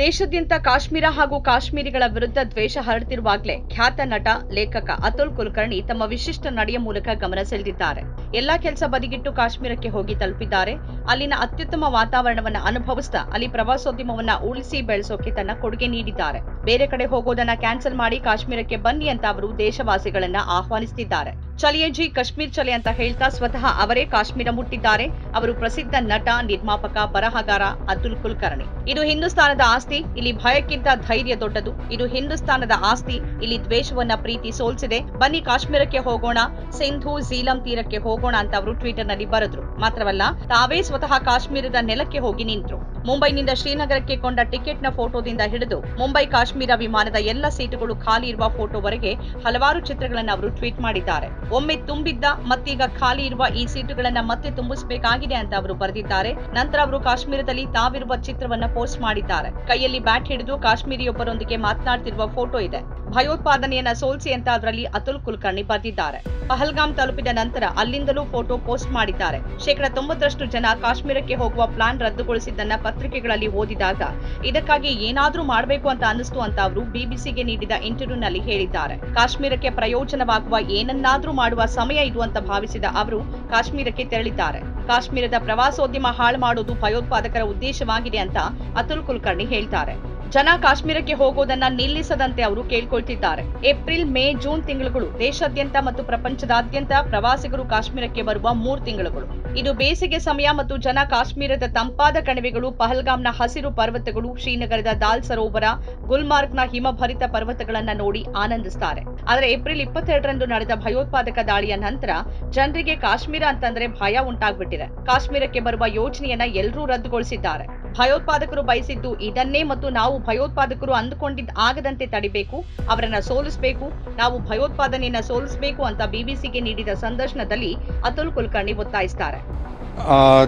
ದೇಶಾದ್ಯಂತ ಕಾಶ್ಮೀರ ಹಾಗೂ ಕಾಶ್ಮೀರಿಗಳ ವಿರುದ್ಧ ದ್ವೇಷ ಹರಡುತ್ತಿರುವಾಗಲೇ ಖ್ಯಾತ ನಟ ಲೇಖಕ ಅತುಲ್ ಕುಲಕರ್ಣಿ ತಮ್ಮ ವಿಶಿಷ್ಟ ನಡೆಯ ಮೂಲಕ ಗಮನ ಸೆಳೆದಿದ್ದಾರೆ. ಎಲ್ಲಾ ಕೆಲಸ ಬದಿಗಿಟ್ಟು ಕಾಶ್ಮೀರಕ್ಕೆ ಹೋಗಿ ತಲುಪಿದ್ದಾರೆ. ಅಲ್ಲಿನ ಅತ್ಯುತ್ತಮ ವಾತಾವರಣವನ್ನ ಅನುಭವಿಸ್ತಾ ಅಲ್ಲಿ ಪ್ರವಾಸೋದ್ಯಮವನ್ನ ಉಳಿಸಿ ಬೆಳೆಸೋಕೆ ತನ್ನ ಕೊಡುಗೆ ನೀಡಿದ್ದಾರೆ. ಬೇರೆ ಕಡೆ ಹೋಗೋದನ್ನ ಕ್ಯಾನ್ಸಲ್ ಮಾಡಿ ಕಾಶ್ಮೀರಕ್ಕೆ ಬನ್ನಿ ಅಂತ ಅವರು ದೇಶವಾಸಿಗಳನ್ನ ಆಹ್ವಾನಿಸುತ್ತಿದ್ದಾರೆ. ಚಲಿಯೇ ಜಿ ಕಾಶ್ಮೀರ್ ಚಲೆ ಅಂತ ಹೇಳ್ತಾ ಸ್ವತಃ ಅವರೇ ಕಾಶ್ಮೀರ ಮುಟ್ಟಿದ್ದಾರೆ. ಅವರು ಪ್ರಸಿದ್ಧ ನಟ, ನಿರ್ಮಾಪಕ, ಬರಹಗಾರ ಅತುಲ್ ಕುಲಕರ್ಣಿ. ಇದು ಹಿಂದೂಸ್ತಾನದ ಆಸ್ತಿ, ಇಲ್ಲಿ ಭಯಕ್ಕಿಂತ ಧೈರ್ಯ ದೊಡ್ಡದು. ಇದು ಹಿಂದೂಸ್ತಾನದ ಆಸ್ತಿ, ಇಲ್ಲಿ ದ್ವೇಷವನ್ನ ಪ್ರೀತಿ ಸೋಲ್ಸಿದೆ. ಬನ್ನಿ ಕಾಶ್ಮೀರಕ್ಕೆ ಹೋಗೋಣ, ಸಿಂಧು ಝೀಲಂ ತೀರಕ್ಕೆ ಹೋಗೋಣ ಅಂತ ಅವರು ಟ್ವಿಟರ್ ನಲ್ಲಿ ಬರೆದ್ರು. ಮಾತ್ರವಲ್ಲ, ತಾವೇ ಸ್ವತಃ ಕಾಶ್ಮೀರದ ನೆಲಕ್ಕೆ ಹೋಗಿ ನಿಂತರು. ಮುಂಬೈನಿಂದ ಶ್ರೀನಗರಕ್ಕೆ ಕೊಂಡ ಟಿಕೆಟ್ನ ಫೋಟೋದಿಂದ ಹಿಡಿದು ಮುಂಬೈ ಕಾಶ್ಮೀರ ವಿಮಾನದ ಎಲ್ಲ ಸೀಟುಗಳು ಖಾಲಿ ಇರುವ ಫೋಟೋವರೆಗೆ ಹಲವಾರು ಚಿತ್ರಗಳನ್ನು ಅವರು ಟ್ವೀಟ್ ಮಾಡಿದ್ದಾರೆ. ಒಮ್ಮೆ ತುಂಬಿದ್ದ ಮತ್ತೀಗ ಖಾಲಿ ಇರುವ ಈ ಸೀಟುಗಳನ್ನ ಮತ್ತೆ ತುಂಬಿಸಬೇಕಾಗಿದೆ ಅಂತ ಅವರು ಬರೆದಿದ್ದಾರೆ. ನಂತರ ಅವರು ಕಾಶ್ಮೀರದಲ್ಲಿ ತಾವಿರುವ ಚಿತ್ರವನ್ನ ಪೋಸ್ಟ್ ಮಾಡಿದ್ದಾರೆ. ಕೈಯಲ್ಲಿ ಬ್ಯಾಟ್ ಹಿಡಿದು ಕಾಶ್ಮೀರಿಯೊಬ್ಬರೊಂದಿಗೆ ಮಾತನಾಡ್ತಿರುವ ಫೋಟೋ ಇದೆ. ಭಯೋತ್ಪಾದನೆಯನ್ನ ಸೋಲಿಸಿ ಅಂತ ಅದರಲ್ಲಿ ಅತುಲ್ ಕುಲಕರ್ಣಿ ಬರೆದಿದ್ದಾರೆ. ಪಹಲ್ಗಾಮ್ ತಲುಪಿದ ನಂತರ ಅಲ್ಲಿಂದಲೂ ಫೋಟೋ ಪೋಸ್ಟ್ ಮಾಡಿದ್ದಾರೆ. 90% ಜನ ಕಾಶ್ಮೀರಕ್ಕೆ ಹೋಗುವ ಪ್ಲಾನ್ ರದ್ದುಗೊಳಿಸಿದ್ದನ್ನ ಪತ್ರಿಕೆಗಳಲ್ಲಿ ಓದಿದಾಗ ಇದಕ್ಕಾಗಿ ಏನಾದ್ರೂ ಮಾಡಬೇಕು ಅಂತ ಅನಿಸ್ತು ಅಂತ ಅವರು ಬಿಬಿಸಿಗೆ ನೀಡಿದ ಇಂಟರ್ವ್ಯೂನಲ್ಲಿ ಹೇಳಿದ್ದಾರೆ. ಕಾಶ್ಮೀರಕ್ಕೆ ಪ್ರಯೋಜನವಾಗುವ ಏನನ್ನಾದ್ರೂ ಮಾಡುವ ಸಮಯ ಇದು ಅಂತ ಭಾವಿಸಿದ ಅವರು ಕಾಶ್ಮೀರಕ್ಕೆ ತೆರಳಿದ್ದಾರೆ. ಕಾಶ್ಮೀರದ ಪ್ರವಾಸೋದ್ಯಮ ಹಾಳು ಮಾಡುವುದು ಭಯೋತ್ಪಾದಕರ ಉದ್ದೇಶವಾಗಿದೆ ಅಂತ ಅತುಲ್ ಕುಲಕರ್ಣಿ ಹೇಳ್ತಾರೆ. ಜನ ಕಾಶ್ಮೀರಕ್ಕೆ ಹೋಗೋದನ್ನ ನಿಲ್ಲಿಸದಂತೆ ಅವರು ಕೇಳ್ಕೊಳ್ತಿದ್ದಾರೆ. ಏಪ್ರಿಲ್, ಮೇ, ಜೂನ್ ತಿಂಗಳುಗಳು ದೇಶಾದ್ಯಂತ ಮತ್ತು ಪ್ರಪಂಚದಾದ್ಯಂತ ಪ್ರವಾಸಿಗರು ಕಾಶ್ಮೀರಕ್ಕೆ ಬರುವ 3 ತಿಂಗಳುಗಳು. ಇದು ಬೇಸಿಗೆ ಸಮಯ ಮತ್ತು ಜನ ಕಾಶ್ಮೀರದ ತಂಪಾದ ಕಣಿವೆಗಳು, ಪಹಲ್ಗಾಮ್ನ ಹಸಿರು ಪರ್ವತಗಳು, ಶ್ರೀನಗರದ ದಾಲ್ ಸರೋವರ, ಗುಲ್ಮಾರ್ಗ್ನ ಹಿಮಭರಿತ ಪರ್ವತಗಳನ್ನ ನೋಡಿ ಆನಂದಿಸುತ್ತಾರೆ. ಆದರೆ ಏಪ್ರಿಲ್ 22ರಂದು ನಡೆದ ಭಯೋತ್ಪಾದಕ ದಾಳಿಯ ನಂತರ ಜನರಿಗೆ ಕಾಶ್ಮೀರ ಅಂತಂದ್ರೆ ಭಯ ಉಂಟಾಗ್ಬಿಟ್ಟಿದೆ. ಕಾಶ್ಮೀರಕ್ಕೆ ಬರುವ ಯೋಜನೆಯನ್ನ ಎಲ್ಲರೂ ರದ್ದುಗೊಳಿಸಿದ್ದಾರೆ. ಭಯೋತ್ಪಾದಕರು ಬಯಸಿದ್ದು ಇದನ್ನೇ ಮತ್ತು ನಾವು ಭಯೋತ್ಪಾದಕರು ಅಂದುಕೊಂಡಿದ್ದ ಆಗದಂತೆ ತಡಿಬೇಕು, ಅವರನ್ನ ಸೋಲಿಸಬೇಕು, ನಾವು ಭಯೋತ್ಪಾದನೆಯನ್ನ ಸೋಲಿಸಬೇಕು ಅಂತ ಬಿಬಿಸಿಗೆ ನೀಡಿದ ಸಂದರ್ಶನದಲ್ಲಿ ಅತುಲ್ ಕುಲಕರ್ಣಿ ಒತ್ತಾಯಿಸುತ್ತಾರೆ.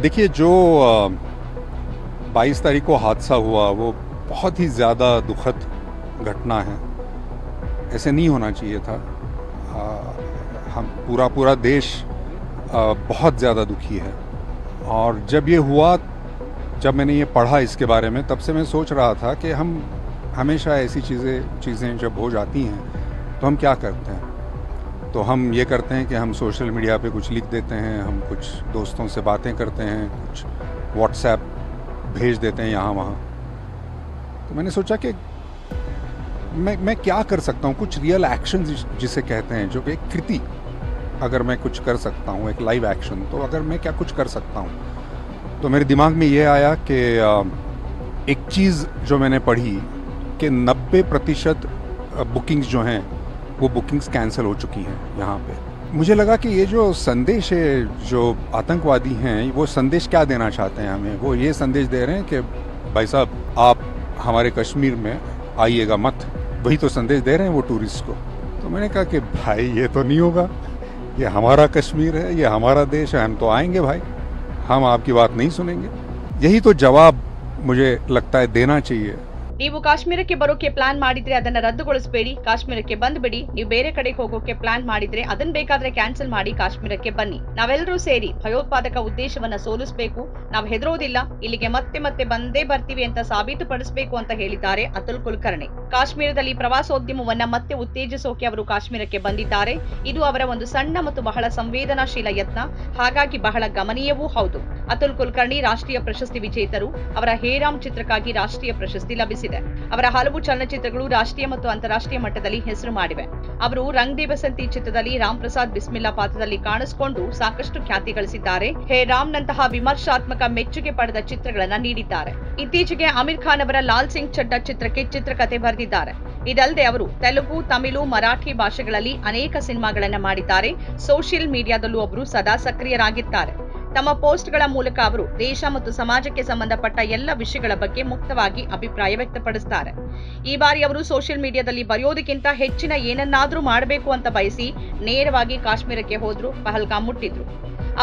देखिए, जो 22 तारीख को हादसा हुआ वो बहुत ही ज़्यादा दुखद घटना है. ऐसे नहीं होना चाहिए था. हम पूरा देश बहुत ज़्यादा दुखी है. और जब ये हुआ, जब मैंने ये पढ़ा इसके बारे में, तब से मैं सोच रहा था कि हम हमेशा ऐसी चीज़ें जब हो जाती हैं तो हम क्या करते हैं. तो हम ये करते हैं कि हम सोशल मीडिया पे कुछ लिख देते हैं, हम कुछ दोस्तों से बातें करते हैं, कुछ व्हाट्सएप भेज देते हैं यहाँ वहाँ. तो मैंने सोचा कि मैं क्या कर सकता हूँ, कुछ रियल एक्शन जिसे कहते हैं, जो कि एक कृति अगर मैं कुछ कर सकता हूँ, एक लाइव एक्शन, तो अगर मैं क्या कुछ कर सकता हूँ. तो मेरे दिमाग में ये आया कि एक चीज़ जो मैंने पढ़ी कि 90% बुकिंग्स जो हैं वो बुकिंग्स कैंसिल हो चुकी हैं यहाँ पे. मुझे लगा कि ये जो संदेश है, जो आतंकवादी हैं, वो संदेश क्या देना चाहते हैं हमें. वो ये संदेश दे रहे हैं कि भाई साहब, आप हमारे कश्मीर में आइएगा मत. वही तो संदेश दे रहे हैं वो टूरिस्ट को. तो मैंने कहा कि भाई ये तो नहीं होगा, ये हमारा कश्मीर है, ये हमारा देश है, हम तो आएंगे भाई, हम आपकी बात नहीं सुनेंगे. यही तो जवाब मुझे लगता है देना चाहिए. ನೀವು ಕಾಶ್ಮೀರಕ್ಕೆ ಬರೋಕೆ ಪ್ಲಾನ್ ಮಾಡಿದ್ರೆ ಅದನ್ನ ರದ್ದುಗೊಳಿಸಬೇಡಿ, ಕಾಶ್ಮೀರಕ್ಕೆ ಬಂದ್ಬಿಡಿ. ನೀವು ಬೇರೆ ಕಡೆಗೆ ಹೋಗೋಕೆ ಪ್ಲಾನ್ ಮಾಡಿದ್ರೆ ಅದನ್ನ ಬೇಕಾದ್ರೆ ಕ್ಯಾನ್ಸಲ್ ಮಾಡಿ ಕಾಶ್ಮೀರಕ್ಕೆ ಬನ್ನಿ. ನಾವೆಲ್ಲರೂ ಸೇರಿ ಭಯೋತ್ಪಾದಕ ಉದ್ದೇಶವನ್ನ ಸೋಲಿಸಬೇಕು. ನಾವು ಹೆದರೋದಿಲ್ಲ, ಇಲ್ಲಿಗೆ ಮತ್ತೆ ಮತ್ತೆ ಬಂದೇ ಬರ್ತೀವಿ ಅಂತ ಸಾಬೀತುಪಡಿಸಬೇಕು ಅಂತ ಹೇಳಿದ್ದಾರೆ ಅತುಲ್ ಕುಲಕರ್ಣಿ. ಕಾಶ್ಮೀರದಲ್ಲಿ ಪ್ರವಾಸೋದ್ಯಮವನ್ನ ಮತ್ತೆ ಉತ್ತೇಜಿಸೋಕೆ ಅವರು ಕಾಶ್ಮೀರಕ್ಕೆ ಬಂದಿದ್ದಾರೆ. ಇದು ಅವರ ಒಂದು ಸಣ್ಣ ಮತ್ತು ಬಹಳ ಸಂವೇದನಾಶೀಲ ಯತ್ನ, ಹಾಗಾಗಿ ಬಹಳ ಗಮನೀಯವೂ ಹೌದು. ಅತುಲ್ ಕುಲಕರ್ಣಿ ರಾಷ್ಟ್ರೀಯ ಪ್ರಶಸ್ತಿ ವಿಜೇತರು. ಅವರ ಹೇರಾಮ್ ಚಿತ್ರಕ್ಕಾಗಿ ರಾಷ್ಟ್ರೀಯ ಪ್ರಶಸ್ತಿ ಲಭಿಸಿದೆ. ಅವರ ಹಲವು ಚಲನಚಿತ್ರಗಳು ರಾಷ್ಟ್ರೀಯ ಮತ್ತು ಅಂತಾರಾಷ್ಟ್ರೀಯ ಮಟ್ಟದಲ್ಲಿ ಹೆಸರು ಮಾಡಿವೆ. ಅವರು ರಂಗ್ ದೇ ಬಸಂತಿ ಚಿತ್ರದಲ್ಲಿ ರಾಮ್ ಪ್ರಸಾದ್ ಬಿಸ್ಮಿಲ್ಲಾ ಪಾತ್ರದಲ್ಲಿ ಕಾಣಿಸಿಕೊಂಡು ಸಾಕಷ್ಟು ಖ್ಯಾತಿ ಗಳಿಸಿದ್ದಾರೆ. ಹೇ ರಾಮ್ ನಂತಹ ವಿಮರ್ಶಾತ್ಮಕ ಮೆಚ್ಚುಗೆ ಪಡೆದ ಚಿತ್ರಗಳನ್ನ ನೀಡಿದ್ದಾರೆ. ಇತ್ತೀಚೆಗೆ ಆಮಿರ್ ಖಾನ್ ಅವರ ಲಾಲ್ ಸಿಂಗ್ ಚಡ್ಡಾ ಚಿತ್ರಕ್ಕೆ ಚಿತ್ರಕಥೆ ಬರೆದಿದ್ದಾರೆ. ಇದಲ್ಲದೆ ಅವರು ತೆಲುಗು, ತಮಿಳು, ಮರಾಠಿ ಭಾಷೆಗಳಲ್ಲಿ ಅನೇಕ ಸಿನಿಮಾಗಳನ್ನ ಮಾಡಿದ್ದಾರೆ. ಸೋಷಿಯಲ್ ಮೀಡಿಯಾದಲ್ಲೂ ಅವರು ಸದಾ ಸಕ್ರಿಯರಾಗಿದ್ದಾರೆ. ತಮ್ಮ ಪೋಸ್ಟ್ಗಳ ಮೂಲಕ ಅವರು ದೇಶ ಮತ್ತು ಸಮಾಜಕ್ಕೆ ಸಂಬಂಧಪಟ್ಟ ಎಲ್ಲ ವಿಷಯಗಳ ಬಗ್ಗೆ ಮುಕ್ತವಾಗಿ ಅಭಿಪ್ರಾಯ ವ್ಯಕ್ತಪಡಿಸುತ್ತಾರೆ. ಈ ಬಾರಿ ಅವರು ಸೋಷಿಯಲ್ ಮೀಡಿಯಾದಲ್ಲಿ ಬರೆಯೋದಕ್ಕಿಂತ ಹೆಚ್ಚಿನ ಏನನ್ನಾದ್ರೂ ಮಾಡಬೇಕು ಅಂತ ಬಯಸಿ ನೇರವಾಗಿ ಕಾಶ್ಮೀರಕ್ಕೆ ಹೋದ್ರು, ಪಹಲ್ಗಾಮ್ ಮುಟ್ಟಿದ್ರು.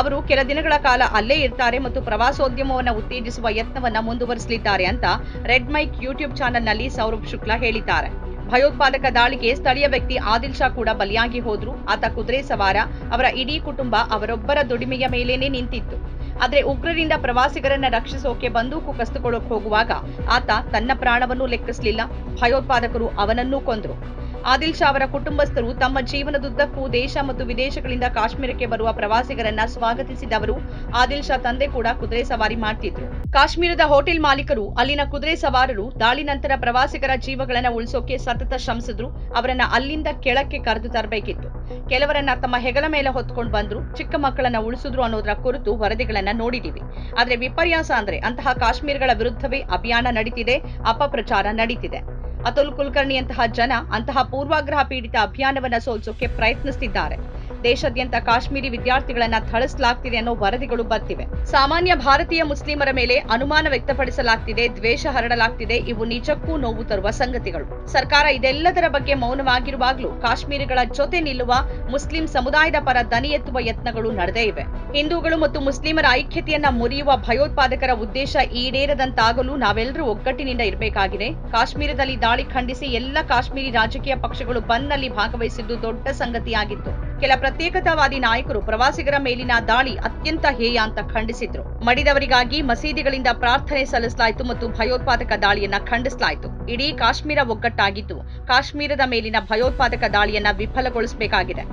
ಅವರು ಕೆಲ ದಿನಗಳ ಕಾಲ ಅಲ್ಲೇ ಇರ್ತಾರೆ ಮತ್ತು ಪ್ರವಾಸೋದ್ಯಮವನ್ನು ಉತ್ತೇಜಿಸುವ ಯತ್ನವನ್ನ ಮುಂದುವರಿಸಲಿದ್ದಾರೆ ಅಂತ ರೆಡ್ ಮೈಕ್ ಯೂಟ್ಯೂಬ್ ಚಾನೆಲ್ನಲ್ಲಿ ಸೌರಭ್ ಶುಕ್ಲಾ ಹೇಳಿದ್ದಾರೆ. ಭಯೋತ್ಪಾದಕ ದಾಳಿಗೆ ಸ್ಥಳೀಯ ವ್ಯಕ್ತಿ ಆದಿಲ್ ಶಾ ಕೂಡ ಬಲಿಯಾಗಿ ಹೋದ್ರು. ಆತ ಕುದುರೆ ಸವಾರ. ಅವರ ಇಡೀ ಕುಟುಂಬ ಅವರೊಬ್ಬರ ದುಡಿಮೆಯ ಮೇಲೇನೆ ನಿಂತಿತ್ತು. ಆದ್ರೆ ಉಗ್ರರಿಂದ ಪ್ರವಾಸಿಗರನ್ನ ರಕ್ಷಿಸೋಕೆ ಬಂದೂಕು ಕಸಿದುಕೊಳ್ಳೋಕೆ ಹೋಗುವಾಗ ಆತ ತನ್ನ ಪ್ರಾಣವನ್ನು ಲೆಕ್ಕಿಸಲಿಲ್ಲ. ಭಯೋತ್ಪಾದಕರು ಅವನನ್ನೂ ಕೊಂದ್ರು. ಆದಿಲ್ ಶಾ ಅವರ ಕುಟುಂಬಸ್ಥರು ತಮ್ಮ ಜೀವನದುದ್ದಕ್ಕೂ ದೇಶ ಮತ್ತು ವಿದೇಶಗಳಿಂದ ಕಾಶ್ಮೀರಕ್ಕೆ ಬರುವ ಪ್ರವಾಸಿಗರನ್ನ ಸ್ವಾಗತಿಸಿದವರು. ಆದಿಲ್ ಶಾ ತಂದೆ ಕೂಡ ಕುದುರೆ ಸವಾರಿ ಮಾಡ್ತಿದ್ರು. ಕಾಶ್ಮೀರದ ಹೋಟೆಲ್ ಮಾಲೀಕರು, ಅಲ್ಲಿನ ಕುದುರೆ ಸವಾರರು ದಾಳಿ ನಂತರ ಪ್ರವಾಸಿಗರ ಜೀವಗಳನ್ನ ಉಳಿಸೋಕೆ ಸತತ ಶ್ರಮಿಸಿದ್ರು. ಅವರನ್ನ ಅಲ್ಲಿಂದ ಕೆಳಕ್ಕೆ ಕರೆದು ತರಬೇಕಿತ್ತು. ಕೆಲವರನ್ನ ತಮ್ಮ ಹೆಗಲ ಮೇಲೆ ಹೊತ್ಕೊಂಡು ಬಂದ್ರು. ಚಿಕ್ಕ ಮಕ್ಕಳನ್ನ ಉಳಿಸಿದ್ರು ಅನ್ನೋದರ ಕುರಿತು ವರದಿಗಳನ್ನ ನೋಡಿದೀವಿ. ಆದ್ರೆ ವಿಪರ್ಯಾಸ ಅಂದ್ರೆ ಅಂತಹ ಕಾಶ್ಮೀರಗಳ ವಿರುದ್ಧವೇ ಅಭಿಯಾನ ನಡೀತಿದೆ, ಅಪಪ್ರಚಾರ ನಡೀತಿದೆ. ಅತುಲ್ ಕುಲಕರ್ಣಿಯಂತಹ ಜನ ಅಂತಹ ಪೂರ್ವಾಗ್ರಹ ಪೀಡಿತ ಅಭಿಯಾನವನ್ನ ಸೋಲಿಸೋಕೆ ಪ್ರಯತ್ನಿಸುತ್ತಿದ್ದಾರೆ. ದೇಶಾದ್ಯಂತ ಕಾಶ್ಮೀರಿ ವಿದ್ಯಾರ್ಥಿಗಳನ್ನ ಥಳಿಸಲಾಗ್ತಿದೆ ಅನ್ನೋ ವರದಿಗಳು ಬರ್ತಿವೆ. ಸಾಮಾನ್ಯ ಭಾರತೀಯ ಮುಸ್ಲಿಮರ ಮೇಲೆ ಅನುಮಾನ ವ್ಯಕ್ತಪಡಿಸಲಾಗ್ತಿದೆ, ದ್ವೇಷ ಹರಡಲಾಗ್ತಿದೆ. ಇವು ನಿಜಕ್ಕೂ ನೋವು ತರುವ ಸಂಗತಿಗಳು. ಸರ್ಕಾರ ಇದೆಲ್ಲದರ ಬಗ್ಗೆ ಮೌನವಾಗಿರುವಾಗಲೂ ಕಾಶ್ಮೀರಿಗಳ ಜೊತೆ ನಿಲ್ಲುವ ಮುಸ್ಲಿಂ ಸಮುದಾಯದ ಪರ ದನಿ ಎತ್ತುವ ಯತ್ನಗಳು ನಡೆದೇ ಇವೆ. ಹಿಂದೂಗಳು ಮತ್ತು ಮುಸ್ಲಿಮರ ಐಕ್ಯತೆಯನ್ನ ಮುರಿಯುವ ಭಯೋತ್ಪಾದಕರ ಉದ್ದೇಶ ಈಡೇರದಂತಾಗಲು ನಾವೆಲ್ಲರೂ ಒಗ್ಗಟ್ಟಿನಿಂದ ಇರಬೇಕಾಗಿದೆ. ಕಾಶ್ಮೀರದಲ್ಲಿ ದಾಳಿ ಖಂಡಿಸಿ ಎಲ್ಲ ಕಾಶ್ಮೀರಿ ರಾಜಕೀಯ ಪಕ್ಷಗಳು ಬಂದ್ನಲ್ಲಿ ಭಾಗವಹಿಸಿದ್ದು ದೊಡ್ಡ ಸಂಗತಿಯಾಗಿತ್ತು. ಕೆಲ ಪ್ರತ್ಯೇಕತಾವಾದಿ ನಾಯಕರು ಪ್ರವಾಸಿಗರ ಮೇಲಿನ ದಾಳಿ ಅತ್ಯಂತ ಹೇಯ ಅಂತ ಖಂಡಿಸಿದ್ರು. ಮಡಿದವರಿಗಾಗಿ ಮಸೀದಿಗಳಿಂದ ಪ್ರಾರ್ಥನೆ ಸಲ್ಲಿಸಲಾಯಿತು ಮತ್ತು ಭಯೋತ್ಪಾದಕ ದಾಳಿಯನ್ನ ಖಂಡಿಸಲಾಯಿತು. ಇಡೀ ಕಾಶ್ಮೀರ ಒಗ್ಗಟ್ಟಾಗಿದ್ದು ಕಾಶ್ಮೀರದ ಮೇಲಿನ ಭಯೋತ್ಪಾದಕ ದಾಳಿಯನ್ನ ವಿಫಲಗೊಳಿಸಬೇಕಾಗಿದೆ.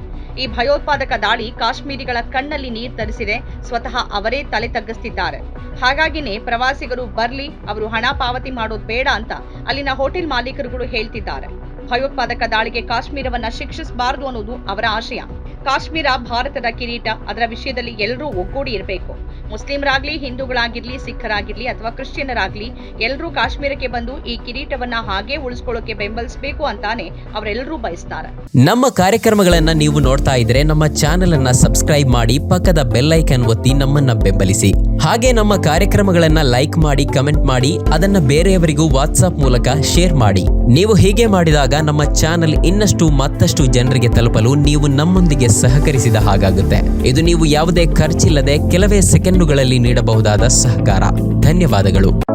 ಈ ಭಯೋತ್ಪಾದಕ ದಾಳಿ ಕಾಶ್ಮೀರಿಗಳ ಕಣ್ಣಲ್ಲಿ ನೀರು ತರಿಸಿದೆ. ಸ್ವತಃ ಅವರೇ ತಲೆ ತಗ್ಗಿಸ್ತಿದ್ದಾರೆ. ಹಾಗಾಗಿನೇ ಪ್ರವಾಸಿಗರು ಬರ್ಲಿ, ಅವರು ಹಣ ಪಾವತಿ ಮಾಡೋದು ಬೇಡ ಅಂತ ಅಲ್ಲಿನ ಹೋಟೆಲ್ ಮಾಲೀಕರುಗಳು ಹೇಳ್ತಿದ್ದಾರೆ. ಭಯೋತ್ಪಾದಕ ದಾಳಿಗೆ ಕಾಶ್ಮೀರವನ್ನ ಶಿಕ್ಷಿಸಬಾರದು ಅನ್ನೋದು ಅವರ ಆಶಯ. ಕಾಶ್ಮೀರ ಭಾರತದ ಕಿರೀಟ. ಅದರ ವಿಷಯದಲ್ಲಿ ಎಲ್ಲರೂ ಒಗ್ಗೂಡಿ ಇರಬೇಕು. ಮುಸ್ಲಿಮರಾಗ್ಲಿ, ಹಿಂದೂಗಳಾಗಿರ್ಲಿ, ಸಿಖ್ಖರಾಗಿರ್ಲಿ ಅಥವಾ ಕ್ರಿಶ್ಚಿಯನರಾಗ್ಲಿ ಎಲ್ಲರೂ ಕಾಶ್ಮೀರಕ್ಕೆ ಬಂದು ಈ ಕಿರೀಟವನ್ನ ಹಾಗೆ ಉಳಿಸ್ಕೊಳ್ಳೋಕೆ ಬೆಂಬಲಿಸಬೇಕು ಅಂತಾನೆ ಅವರೆಲ್ಲರೂ ಬಯಸ್ತಾರೆ. ನಮ್ಮ ಕಾರ್ಯಕ್ರಮಗಳನ್ನ ನೀವು ನೋಡ್ತಾ ಇದ್ರೆ ನಮ್ಮ ಚಾನೆಲ್ ಅನ್ನ ಸಬ್ಸ್ಕ್ರೈಬ್ ಮಾಡಿ, ಪಕ್ಕದ ಬೆಲ್ ಐಕಾನ್ ಒತ್ತಿ ನಮ್ಮನ್ನ ಬೆಂಬಲಿಸಿ. ಹಾಗೆ ನಮ್ಮ ಕಾರ್ಯಕ್ರಮಗಳನ್ನ ಲೈಕ್ ಮಾಡಿ, ಕಮೆಂಟ್ ಮಾಡಿ, ಅದನ್ನ ಬೇರೆಯವರಿಗೂ ವಾಟ್ಸ್ಆಪ್ ಮೂಲಕ ಶೇರ್ ಮಾಡಿ. ನೀವು ಹೀಗೆ ಮಾಡಿದಾಗ ನಮ್ಮ ಚಾನೆಲ್ ಇನ್ನಷ್ಟು ಮತ್ತಷ್ಟು ಜನರಿಗೆ ತಲುಪಲು ನೀವು ನಮ್ಮೊಂದಿಗೆ ಸಹಕರಿಸಿದ ಹಾಗಾಗುತ್ತೆ. ಇದು ನೀವು ಯಾವುದೇ ಖರ್ಚಿಲ್ಲದೆ ಕೆಲವೇ ಸೆಕೆಂಡುಗಳಲ್ಲಿ ನೀಡಬಹುದಾದ ಸಹಕಾರ. ಧನ್ಯವಾದಗಳು.